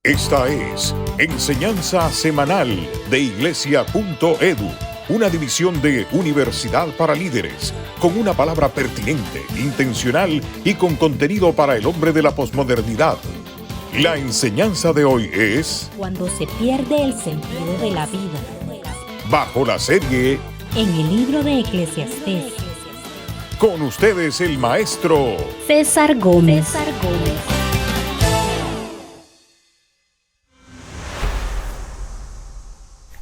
Esta es Enseñanza Semanal de Iglesia.edu, una división de Universidad para Líderes, con una palabra pertinente, intencional y con contenido para el hombre de la posmodernidad. La enseñanza de hoy es Cuando se pierde el sentido de la vida, bajo la serie en el libro de Eclesiastés. Con ustedes el maestro César Gómez.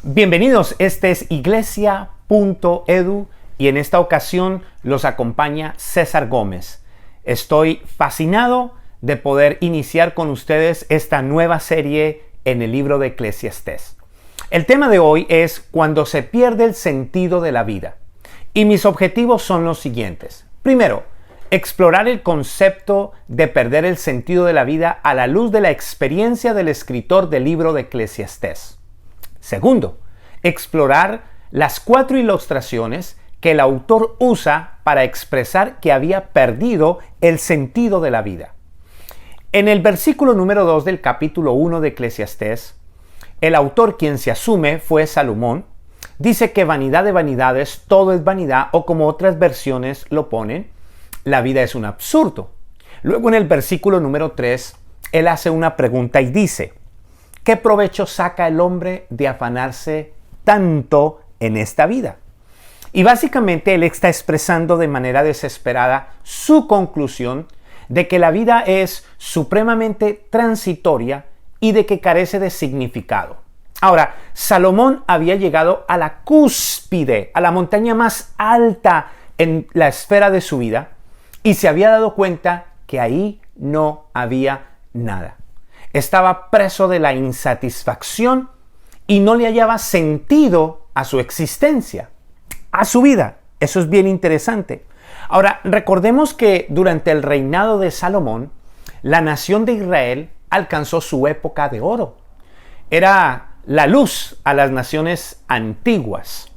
Bienvenidos, este es Iglesia.edu y en esta ocasión los acompaña César Gómez. Estoy fascinado de poder iniciar con ustedes esta nueva serie en el libro de Eclesiastés. El tema de hoy es cuando se pierde el sentido de la vida. Y mis objetivos son los siguientes. Primero, explorar el concepto de perder el sentido de la vida a la luz de la experiencia del escritor del libro de Eclesiastés. Segundo, explorar las 4 ilustraciones que el autor usa para expresar que había perdido el sentido de la vida. En el versículo número 2 del capítulo 1 de Eclesiastés, el autor, quien se asume fue Salomón, dice que vanidad de vanidades, todo es vanidad, o como otras versiones lo ponen, la vida es un absurdo. Luego en el versículo número 3, él hace una pregunta y dice, ¿qué provecho saca el hombre de afanarse tanto en esta vida? Y básicamente él está expresando de manera desesperada su conclusión de que la vida es supremamente transitoria y de que carece de significado. Ahora, Salomón había llegado a la cúspide, a la montaña más alta en la esfera de su vida y se había dado cuenta que ahí no había nada. Estaba preso de la insatisfacción y no le hallaba sentido a su existencia, a su vida. Eso es bien interesante. Ahora, recordemos que durante el reinado de Salomón, la nación de Israel alcanzó su época de oro. Era la luz a las naciones antiguas.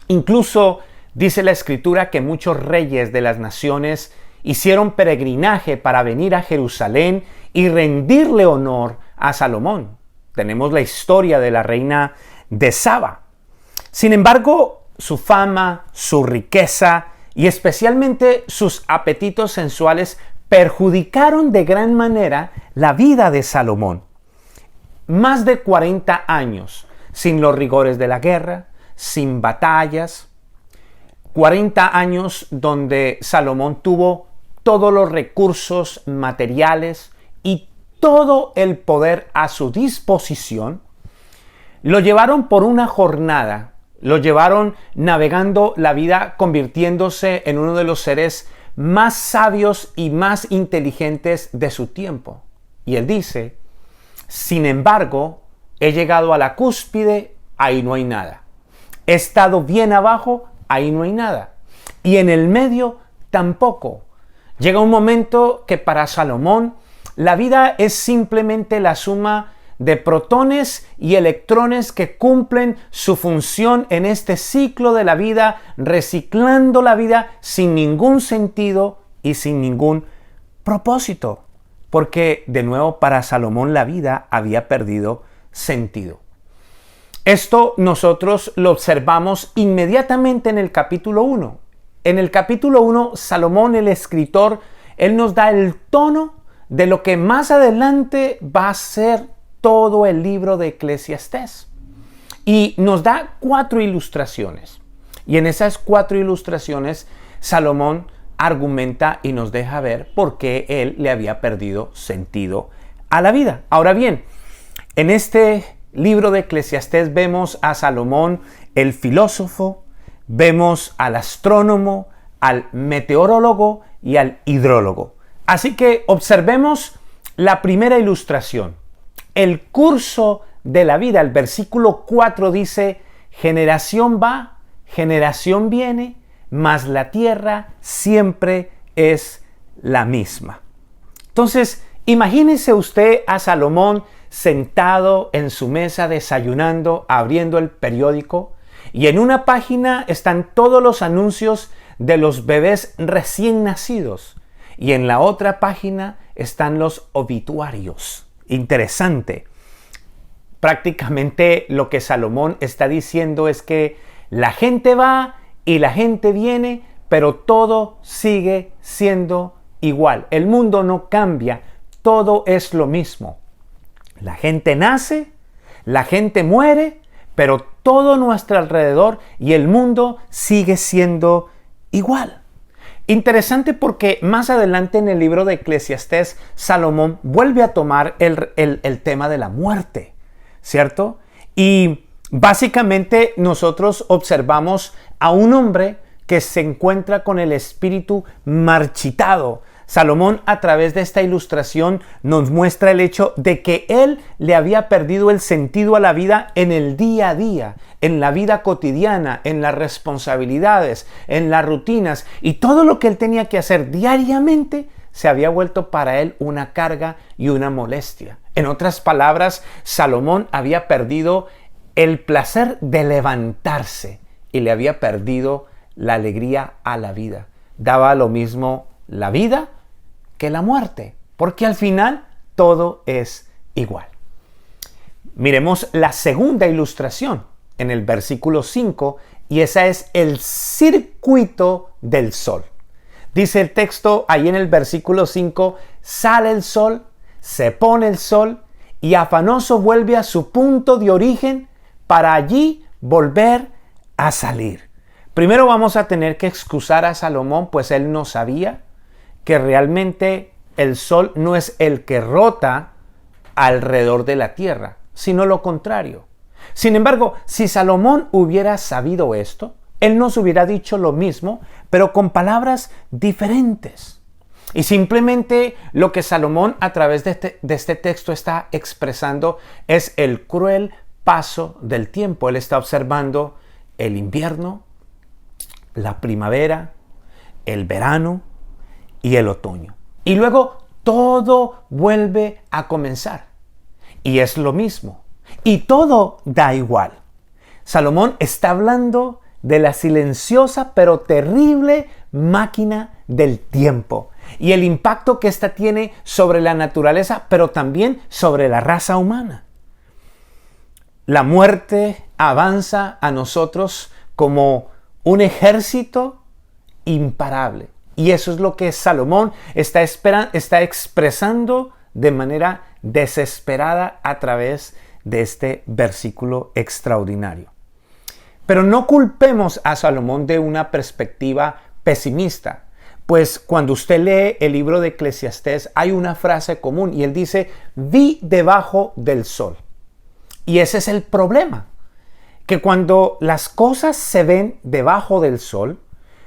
Incluso dice la Escritura que muchos reyes de las naciones hicieron peregrinaje para venir a Jerusalén y rendirle honor a Salomón. Tenemos la historia de la reina de Saba. Sin embargo, su fama, su riqueza y especialmente sus apetitos sensuales perjudicaron de gran manera la vida de Salomón. Más de 40 años sin los rigores de la guerra, sin batallas, 40 años donde Salomón tuvo todos los recursos materiales y todo el poder a su disposición, lo llevaron por una jornada, lo llevaron navegando la vida, convirtiéndose en uno de los seres más sabios y más inteligentes de su tiempo. Y él dice, sin embargo, he llegado a la cúspide, ahí no hay nada. He estado bien abajo, ahí no hay nada. Y en el medio tampoco. Llega un momento que para Salomón la vida es simplemente la suma de protones y electrones que cumplen su función en este ciclo de la vida, reciclando la vida sin ningún sentido y sin ningún propósito. Porque, de nuevo, para Salomón la vida había perdido sentido. Esto nosotros lo observamos inmediatamente en el capítulo 1. En el capítulo 1, Salomón, el escritor, él nos da el tono de lo que más adelante va a ser todo el libro de Eclesiastés. Y nos da 4 ilustraciones. Y en esas 4 ilustraciones, Salomón argumenta y nos deja ver por qué él le había perdido sentido a la vida. Ahora bien, en este libro de Eclesiastés vemos a Salomón, el filósofo, vemos al astrónomo, al meteorólogo y al hidrólogo. Así que observemos la primera ilustración. El curso de la vida, el versículo 4 dice, generación va, generación viene, mas la tierra siempre es la misma. Entonces, imagínese usted a Salomón sentado en su mesa desayunando, abriendo el periódico, y en una página están todos los anuncios de los bebés recién nacidos, y en la otra página están los obituarios. interesante. Prácticamente lo que Salomón está diciendo es que la gente va y la gente viene, pero todo sigue siendo igual. El mundo no cambia, todo es lo mismo. La gente nace, la gente muere, pero todo nuestro alrededor y el mundo sigue siendo igual. Interesante porque más adelante en el libro de Eclesiastés, Salomón vuelve a tomar el tema de la muerte, ¿cierto? Y básicamente nosotros observamos a un hombre que se encuentra con el espíritu marchitado. Salomón, a través de esta ilustración, nos muestra el hecho de que él le había perdido el sentido a la vida en el día a día, en la vida cotidiana, en las responsabilidades, en las rutinas, y todo lo que él tenía que hacer diariamente se había vuelto para él una carga y una molestia. En otras palabras, Salomón había perdido el placer de levantarse y le había perdido la alegría a la vida. Daba lo mismo la vida que la muerte, porque al final todo es igual. Miremos la segunda ilustración en el versículo 5, y esa es el circuito del sol. Dice el texto ahí en el versículo 5, sale el sol, se pone el sol y afanoso vuelve a su punto de origen para allí volver a salir. Primero vamos a tener que excusar a Salomón, pues él no sabía que realmente el sol no es el que rota alrededor de la tierra, sino lo contrario. Sin embargo, si Salomón hubiera sabido esto, él nos hubiera dicho lo mismo, pero con palabras diferentes. Y simplemente lo que Salomón a través de este texto está expresando es el cruel paso del tiempo. Él está observando el invierno, la primavera, el verano y el otoño. Y luego todo vuelve a comenzar. Y es lo mismo. Y todo da igual. Salomón está hablando de la silenciosa pero terrible máquina del tiempo y el impacto que ésta tiene sobre la naturaleza, pero también sobre la raza humana. La muerte avanza a nosotros como un ejército imparable. Y eso es lo que Salomón está expresando de manera desesperada a través de este versículo extraordinario. Pero no culpemos a Salomón de una perspectiva pesimista, pues cuando usted lee el libro de Eclesiastés hay una frase común y él dice, vi debajo del sol. Y ese es el problema, que cuando las cosas se ven debajo del sol,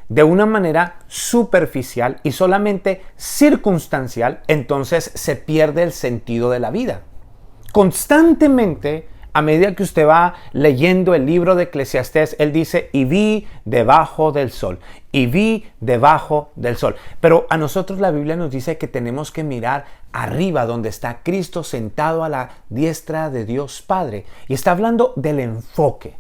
de una manera superficial y solamente circunstancial, entonces se pierde el sentido de la vida. Constantemente, a medida que usted va leyendo el libro de Eclesiastés, él dice, y vi debajo del sol, y vi debajo del sol. Pero a nosotros la Biblia nos dice que tenemos que mirar arriba, donde está Cristo sentado a la diestra de Dios Padre. Y está hablando del enfoque,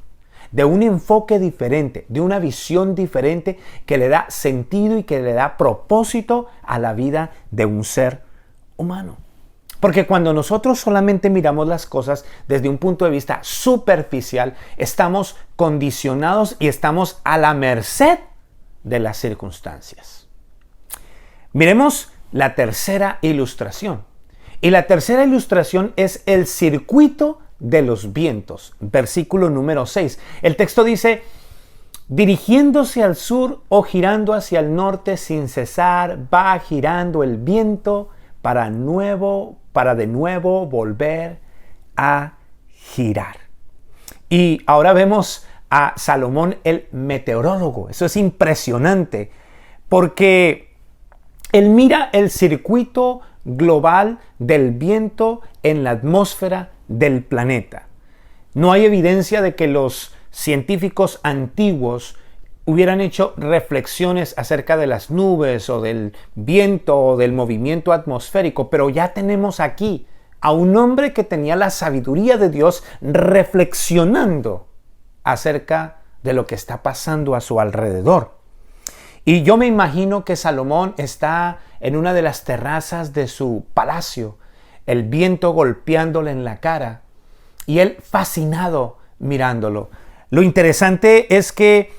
de un enfoque diferente, de una visión diferente que le da sentido y que le da propósito a la vida de un ser humano. Porque cuando nosotros solamente miramos las cosas desde un punto de vista superficial, estamos condicionados y estamos a la merced de las circunstancias. Miremos la tercera ilustración. Y la tercera ilustración es el circuito de los vientos. Versículo número 6. El texto dice, dirigiéndose al sur o girando hacia el norte sin cesar, va girando el viento para de nuevo volver a girar. Y ahora vemos a Salomón el meteorólogo. Eso es impresionante porque él mira el circuito global del viento en la atmósfera del planeta. No hay evidencia de que los científicos antiguos hubieran hecho reflexiones acerca de las nubes o del viento o del movimiento atmosférico, pero ya tenemos aquí a un hombre que tenía la sabiduría de Dios reflexionando acerca de lo que está pasando a su alrededor. Y yo me imagino que Salomón está en una de las terrazas de su palacio, el viento golpeándole en la cara y él fascinado mirándolo. Lo interesante es que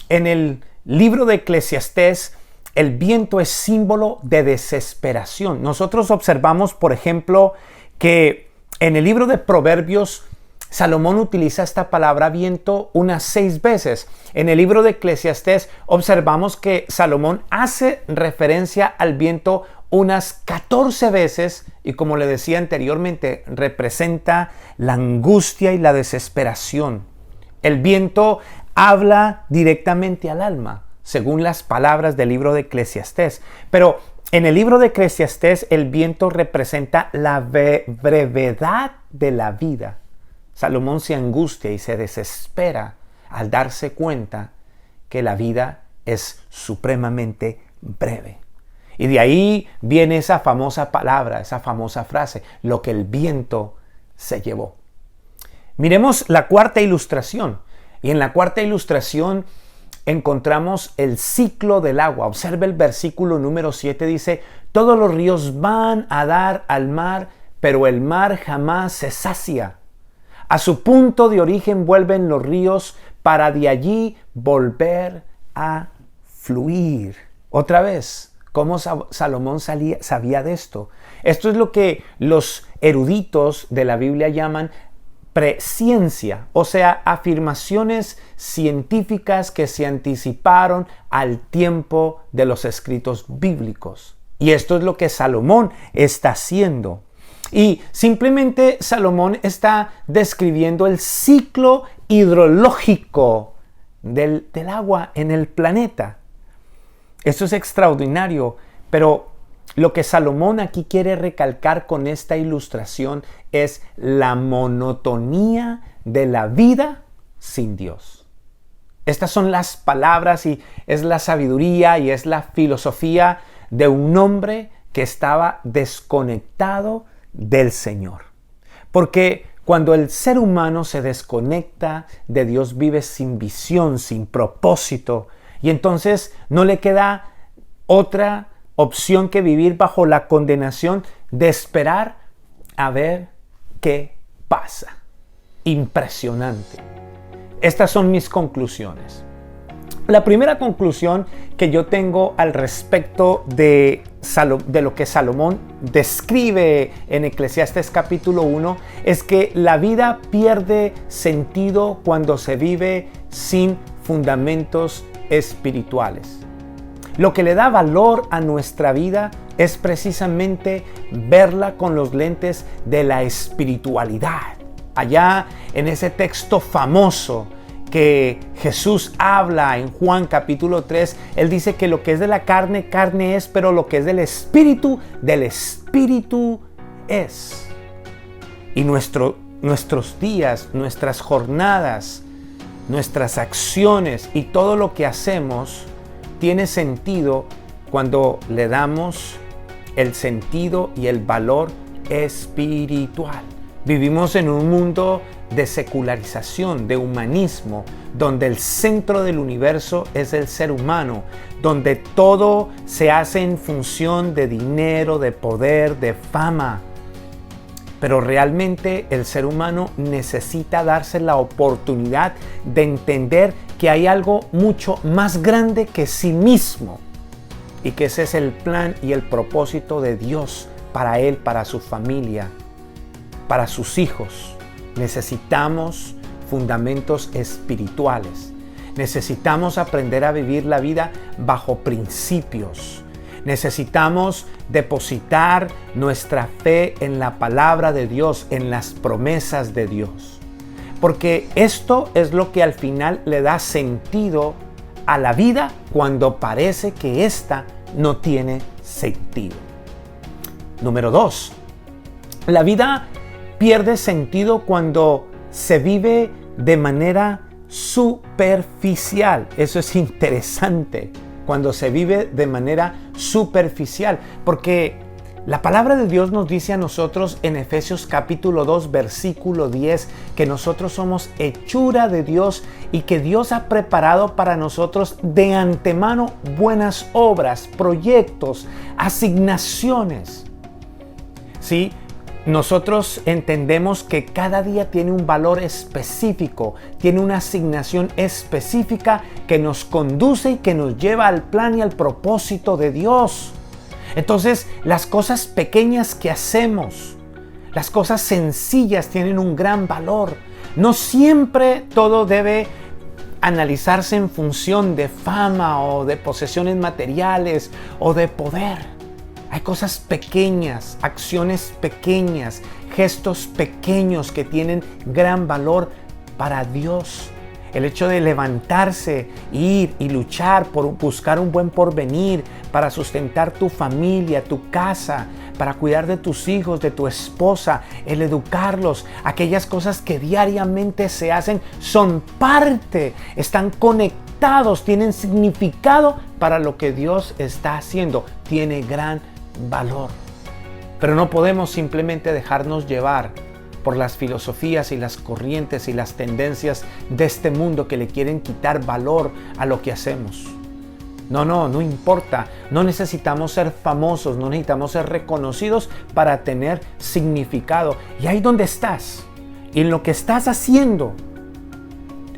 en el libro de Eclesiastés el viento es símbolo de desesperación. Nosotros observamos, por ejemplo, que en el libro de Proverbios Salomón utiliza esta palabra viento unas 6 veces. En el libro de Eclesiastés observamos que Salomón hace referencia al viento unas 14 veces y, como le decía anteriormente, representa la angustia y la desesperación. El viento habla directamente al alma, según las palabras del libro de Eclesiastés. Pero en el libro de Eclesiastés el viento representa la brevedad de la vida. Salomón se angustia y se desespera al darse cuenta que la vida es supremamente breve. Y de ahí viene esa famosa palabra, esa famosa frase, lo que el viento se llevó. Miremos la cuarta ilustración. Y en la cuarta ilustración encontramos el ciclo del agua. Observe el versículo número 7, dice: todos los ríos van a dar al mar, pero el mar jamás se sacia. A su punto de origen vuelven los ríos para de allí volver a fluir. Otra vez, ¿cómo Salomón sabía de esto? Esto es lo que los eruditos de la Biblia llaman presciencia, o sea, afirmaciones científicas que se anticiparon al tiempo de los escritos bíblicos. Y esto es lo que Salomón está haciendo. Y simplemente Salomón está describiendo el ciclo hidrológico del agua en el planeta. Esto es extraordinario, pero lo que Salomón aquí quiere recalcar con esta ilustración es la monotonía de la vida sin Dios. Estas son las palabras y es la sabiduría y es la filosofía de un hombre que estaba desconectado del Señor. Porque cuando el ser humano se desconecta de Dios, vive sin visión, sin propósito, y entonces no le queda otra opción que vivir bajo la condenación de esperar a ver qué pasa. Impresionante. Estas son mis conclusiones. La primera conclusión que yo tengo al respecto de lo que Salomón describe en Eclesiastés capítulo 1 es que la vida pierde sentido cuando se vive sin fundamentos espirituales. Lo que le da valor a nuestra vida es precisamente verla con los lentes de la espiritualidad. Allá en ese texto famoso que Jesús habla en Juan capítulo 3, Él dice que lo que es de la carne, carne es, pero lo que es del espíritu es. Y nuestros días, nuestras jornadas, nuestras acciones y todo lo que hacemos tiene sentido cuando le damos el sentido y el valor espiritual. Vivimos en un mundo de secularización, de humanismo, donde el centro del universo es el ser humano, donde todo se hace en función de dinero, de poder, de fama. Pero realmente el ser humano necesita darse la oportunidad de entender que hay algo mucho más grande que sí mismo y que ese es el plan y el propósito de Dios para él, para su familia, para sus hijos. Necesitamos fundamentos espirituales. Necesitamos aprender a vivir la vida bajo principios. Necesitamos depositar nuestra fe en la palabra de Dios, en las promesas de Dios. Porque esto es lo que al final le da sentido a la vida cuando parece que ésta no tiene sentido. Número 2. La vida pierde sentido cuando se vive de manera superficial. Eso es interesante, cuando se vive de manera superficial, porque la palabra de Dios nos dice a nosotros en Efesios capítulo 2 versículo 10 que nosotros somos hechura de Dios y que Dios ha preparado para nosotros de antemano buenas obras, proyectos, asignaciones. ¿Sí? Nosotros entendemos que cada día tiene un valor específico, tiene una asignación específica que nos conduce y que nos lleva al plan y al propósito de Dios. Entonces, las cosas pequeñas que hacemos, las cosas sencillas tienen un gran valor. No siempre todo debe analizarse en función de fama o de posesiones materiales o de poder. Hay cosas pequeñas, acciones pequeñas, gestos pequeños que tienen gran valor para Dios. El hecho de levantarse, ir y luchar por buscar un buen porvenir, para sustentar tu familia, tu casa, para cuidar de tus hijos, de tu esposa, el educarlos, aquellas cosas que diariamente se hacen son parte, están conectados, tienen significado para lo que Dios está haciendo, tiene gran valor. Pero no podemos simplemente dejarnos llevar por las filosofías y las corrientes y las tendencias de este mundo que le quieren quitar valor a lo que hacemos. No importa. No necesitamos ser famosos, no necesitamos ser reconocidos para tener significado. Y ahí donde estás, y en lo que estás haciendo,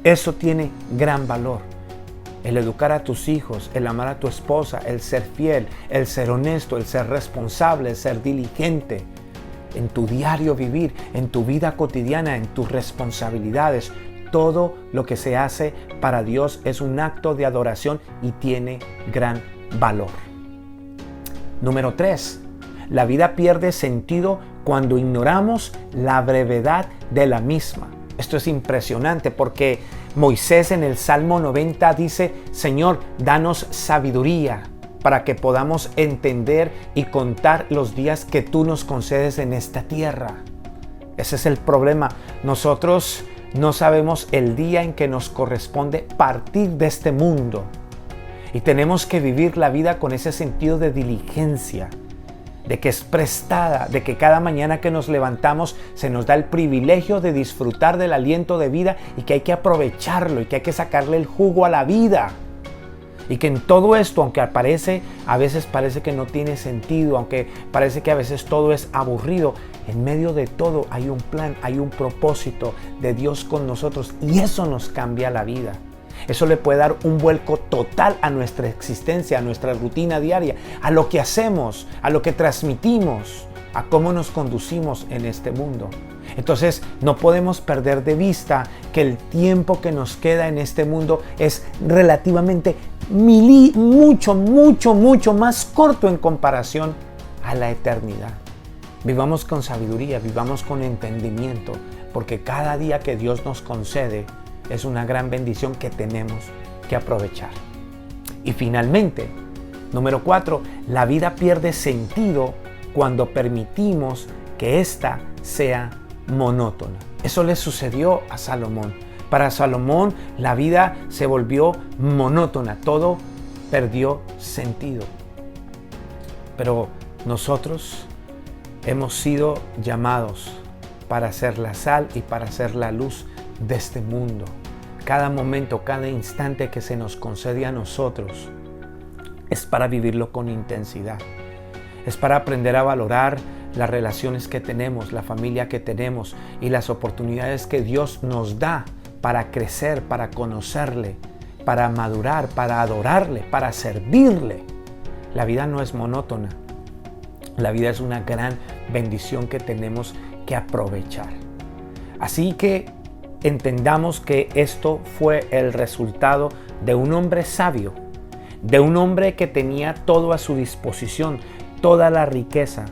eso tiene gran valor. El educar a tus hijos, el amar a tu esposa, el ser fiel, el ser honesto, el ser responsable, el ser diligente en tu diario vivir, en tu vida cotidiana, en tus responsabilidades. Todo lo que se hace para Dios es un acto de adoración y tiene gran valor. Número 3. La vida pierde sentido cuando ignoramos la brevedad de la misma. Esto es impresionante porque Moisés en el Salmo 90 dice: Señor, danos sabiduría para que podamos entender y contar los días que tú nos concedes en esta tierra. Ese es el problema. Nosotros no sabemos el día en que nos corresponde partir de este mundo. Y tenemos que vivir la vida con ese sentido de diligencia, de que es prestada, de que cada mañana que nos levantamos se nos da el privilegio de disfrutar del aliento de vida y que hay que aprovecharlo y que hay que sacarle el jugo a la vida. Y que en todo esto, aunque a veces parece que no tiene sentido, aunque parece que a veces todo es aburrido, en medio de todo hay un plan, hay un propósito de Dios con nosotros y eso nos cambia la vida. Eso le puede dar un vuelco total a nuestra existencia, a nuestra rutina diaria, a lo que hacemos, a lo que transmitimos, a cómo nos conducimos en este mundo. Entonces no podemos perder de vista que el tiempo que nos queda en este mundo es relativamente mucho más corto en comparación a la eternidad. Vivamos con sabiduría, vivamos con entendimiento, porque cada día que Dios nos concede es una gran bendición que tenemos que aprovechar. Y finalmente, número 4, la vida pierde sentido cuando permitimos que ésta sea monótona. Eso le sucedió a Salomón. Para Salomón la vida se volvió monótona, todo perdió sentido. Pero nosotros hemos sido llamados para ser la sal y para ser la luz de este mundo. Cada momento, cada instante que se nos concede a nosotros es para vivirlo con intensidad. Es para aprender a valorar las relaciones que tenemos, la familia que tenemos y las oportunidades que Dios nos da para crecer, para conocerle, para madurar, para adorarle, para servirle. La vida no es monótona. La vida es una gran bendición que tenemos que aprovechar. Así que entendamos que esto fue el resultado de un hombre sabio, de un hombre que tenía todo a su disposición, toda la riqueza,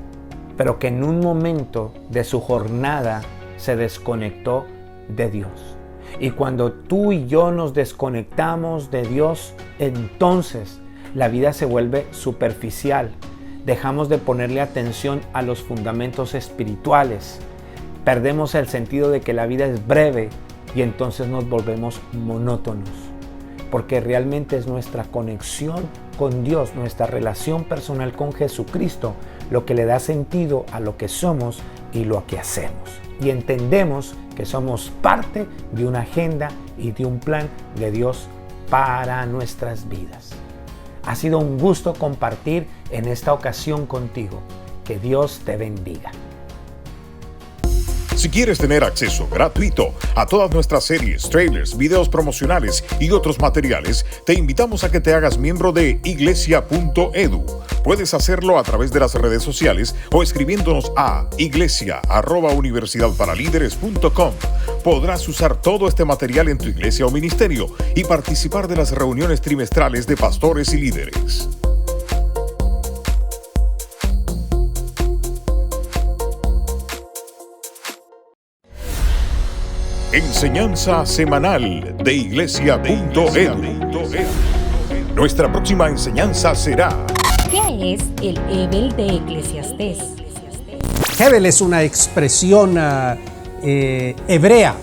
pero que en un momento de su jornada se desconectó de Dios. Y cuando tú y yo nos desconectamos de Dios, entonces la vida se vuelve superficial. Dejamos de ponerle atención a los fundamentos espirituales. Perdemos el sentido de que la vida es breve y entonces nos volvemos monótonos. Porque realmente es nuestra conexión con Dios, nuestra relación personal con Jesucristo, lo que le da sentido a lo que somos y lo que hacemos. Y entendemos que somos parte de una agenda y de un plan de Dios para nuestras vidas. Ha sido un gusto compartir en esta ocasión contigo. Que Dios te bendiga. Si quieres tener acceso gratuito a todas nuestras series, trailers, videos promocionales y otros materiales, te invitamos a que te hagas miembro de iglesia.edu. Puedes hacerlo a través de las redes sociales o escribiéndonos a iglesia@universidadparalíderes.com. Podrás usar todo este material en tu iglesia o ministerio y participar de las reuniones trimestrales de pastores y líderes. Enseñanza semanal de iglesia.edu. Nuestra próxima enseñanza será: ¿qué es el Hebel de Eclesiastés? Hebel es una expresión hebrea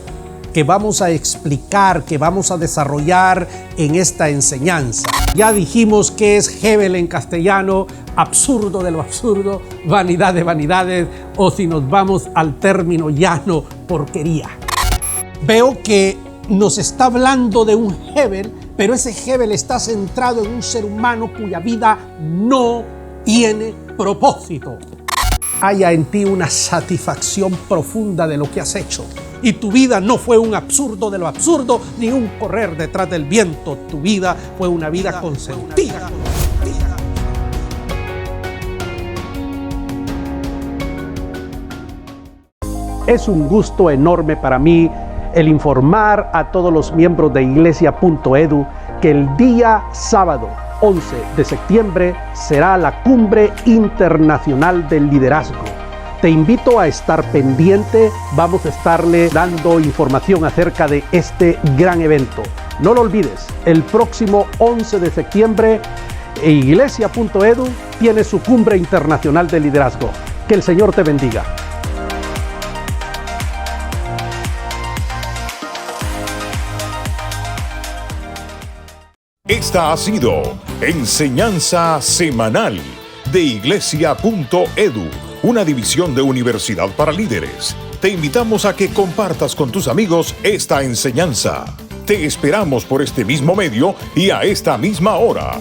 que vamos a explicar, que vamos a desarrollar en esta enseñanza. Ya dijimos que es Hebel en castellano, absurdo de lo absurdo, vanidad de vanidades, o si nos vamos al término llano, porquería. Veo que nos está hablando de un Hebel, pero ese Hebel está centrado en un ser humano cuya vida no tiene propósito. Haya en ti una satisfacción profunda de lo que has hecho. Y tu vida no fue un absurdo de lo absurdo, ni un correr detrás del viento. Tu vida fue una vida con sentido. Es un gusto enorme para mí el informar a todos los miembros de iglesia.edu que el día sábado 11 de septiembre será la Cumbre Internacional del Liderazgo. Te invito a estar pendiente, vamos a estarle dando información acerca de este gran evento. No lo olvides, el próximo 11 de septiembre, iglesia.edu tiene su Cumbre Internacional del Liderazgo. Que el Señor te bendiga. Esta ha sido Enseñanza Semanal de iglesia.edu, una división de Universidad para Líderes. Te invitamos a que compartas con tus amigos esta enseñanza. Te esperamos por este mismo medio y a esta misma hora.